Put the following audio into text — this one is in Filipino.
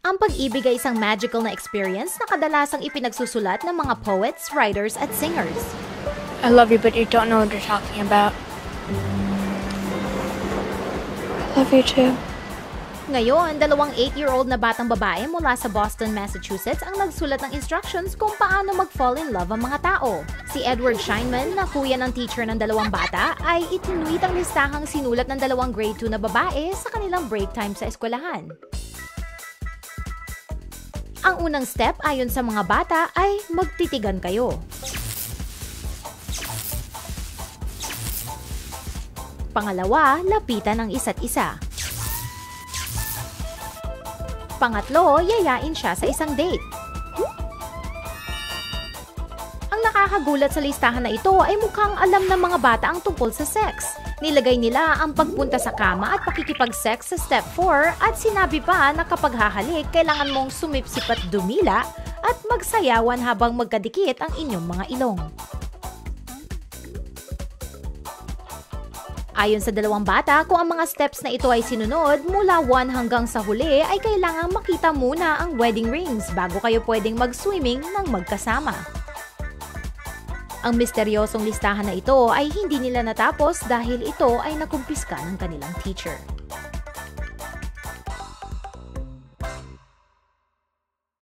Ang pag-ibig ay isang magical na experience na kadalasang ipinagsusulat ng mga poets, writers, at singers. I love you, but you don't know what you're talking about. I love you too. Ngayon, 8-year-old na batang babae mula sa Boston, Massachusetts ang nagsulat ng instructions kung paano mag-fall in love ang mga tao. Si Edward Scheinman, na kuya ng teacher ng dalawang bata, ay itinuwit ang listahang sinulat ng dalawang grade 2 na babae sa kanilang break time sa eskwelahan. Ang unang step ayon sa mga bata ay magtitigan kayo. Pangalawa, lapitan ang isa't isa. Pangatlo, yayain siya sa isang date. Ang nakakagulat sa listahan na ito ay mukhang alam ng mga bata ang tungkol sa sex. Nilagay nila ang pagpunta sa kama at pakikipag-sex sa step 4 at sinabi pa na kapag hahalik, kailangan mong sumipsip at dumila at magsayawan habang magkadikit ang inyong mga ilong. Ayon sa dalawang bata, kung ang mga steps na ito ay sinunod, mula 1 hanggang sa huli ay kailangang makita muna ang wedding rings bago kayo pwedeng mag-swimming ng magkasama. Ang misteryosong listahan na ito ay hindi nila natapos dahil ito ay nakumpiska ng kanilang teacher.